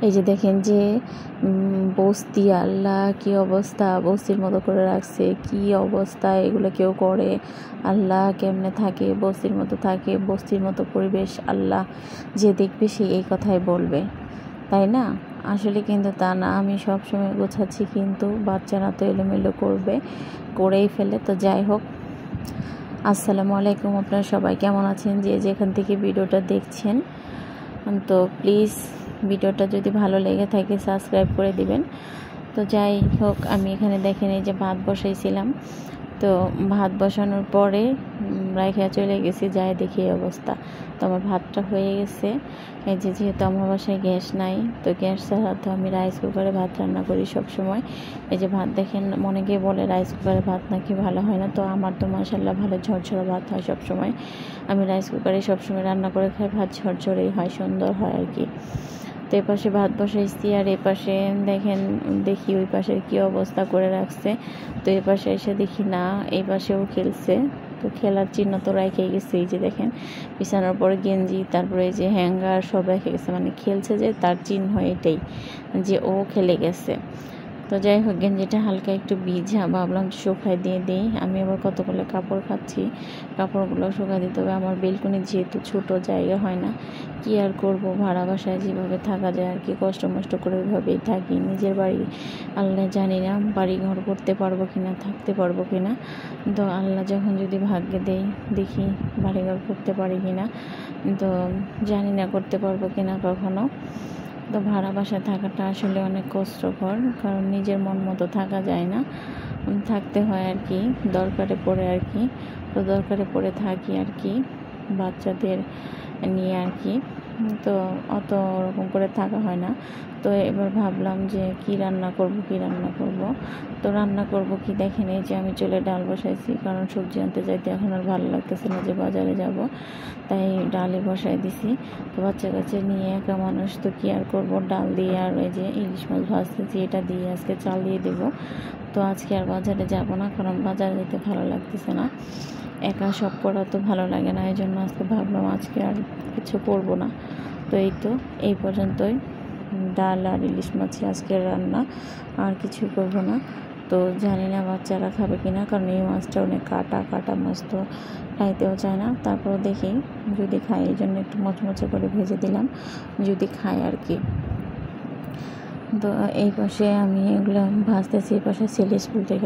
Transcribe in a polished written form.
এই যে দেখেন যে বস্তি, আল্লাহ কি অবস্থা, বস্তির মতো করে রাখছে, কি অবস্থা এগুলো কেউ করে? আল্লাহ কেমনে থাকে, বস্তির মতো থাকে, বস্তির মতো পরিবেশ, আল্লাহ যে দেখবে সে এই কথাই বলবে, তাই না? আসলে কিন্তু তা না। আমি সবসময় গোছাচ্ছি, কিন্তু বাচ্চারা তো এলোমেলো করেই ফেলে। তো যাই হোক, আসসালামু আলাইকুম। আপনারা সবাই কেমন আছেন? যে যেখান থেকে ভিডিওটা দেখছেন, তো প্লিজ ভিডিওটা যদি ভালো লেগে থাকে সাবস্ক্রাইব করে দিবেন। তো যাই হোক, আমি এখানে দেখেন এই যে ভাত বসাইছিলাম, তো ভাত বসানোর পরে রাইখা চলে গেছি, যাই দেখি এই অবস্থা। তো আমার ভাতটা হয়ে গেছে। এই যে যেহেতু আমার বাসায় গ্যাস নাই, তো গ্যাস ছাড়া তো আমি রাইস কুকারে ভাত রান্না করি সব সময়। এই যে ভাত দেখেন, অনেকে বলে রাইস কুকারে ভাত নাকি ভালো হয় না, তো আমার তো মাশাআল্লাহ ভালো ঝরঝরা ভাত হয় সব সময়। আমি রাইস কুকারে সবসময় রান্না করে খাই, ভাত ঝরঝরেই হয়, সুন্দর হয় আর কি। তো এই পাশে ভাত বসাইছি, আর এই পাশে দেখি ওই পাশের কি অবস্থা করে রাখছে। তো এই পাশে এসে দেখি না, এই পাশেও খেলছে। তো খেলার চিহ্ন তো রেখে গেছে, এই যে দেখেন বিছানার পরে গেঞ্জি, তারপরে এই যে হ্যাঙ্গার সব রেখে গেছে, মানে খেলছে যে তার চিহ্ন এটাই যে ও খেলে গেছে। তো যাই হোক, গেঞ্জিটা হালকা একটু ভিজা, ভাবলাম শুকাই দিয়ে দিই। আমি আবার কতগুলো কাপড় খাচ্ছি, কাপড়গুলো শুকাই দিতে হবে। আমার বেলকনি যেহেতু ছোটো, জায়গা হয় না, কি আর করব, ভাড়া বাসায় যেভাবে থাকা যায় আর কি, কষ্ট মষ্ট করে ওইভাবেই থাকি। নিজের বাড়ি আল্লাহ জানি না বাড়ি ঘর করতে পারবো কিনা, থাকতে পারবো কিনা। তো আল্লাহ যখন যদি ভাগ্যে দেই, দেখি বাড়ি ঘর করতে পারি কিনা। তো জানি না করতে পারবো কিনা কখনো। তো ভাড়া বাসায় থাকাটা আসলে অনেক কষ্টকর, কারণ নিজের মন মতো থাকা যায় না, থাকতে হয় আর কি, দরকারে পড়ে আর কি। তো দরকারে পড়ে থাকি আর কি, বাচ্চাদের নিয়ে আর কি। তো অত ওরকম করে থাকা হয় না। তো এবার ভাবলাম যে কি রান্না করব। তো রান্না করব কি, দেখেন এই যে আমি চুলে ডাল বসাইছি, কারণ সবজি আনতে যাইতে এখন আর ভালো লাগতেছে না যে বাজারে যাব, তাই ডালে বসাই দিছি। তো বাচ্চা কাচ্চা নিয়ে একা মানুষ, তো কি আর করবো, ডাল দিয়ে আর ওই যে ইলিশ মাছ ভাজতেছি, এটা দিয়ে আজকে চালিয়ে দেবো। তো আজকে আর বাজারে যাব না, কারণ বাজারে যেতে ভালো লাগতেছে না, একা সব করা তো ভালো লাগে না। এই জন্য আজকে ভাবলাম আজকে আর কিছু করবো না। তো এই পর্যন্তই, ডাল আর ইলিশ মাছই আজকের রান্না, আর কিছু করবো না। তো জানি না বাচ্চারা খাবে কিনা, কারণ এই মাছটা অনেক কাটা মাছ, তো খাইতেও চায় না। তারপর দেখি যদি খাই, এই জন্য একটু মচমচে করে ভেজে দিলাম, যদি খায় আর কি। তো এই পাশে আমি এগুলো ভাজতেছি, এই পাশে ছেলে স্কুল থেকে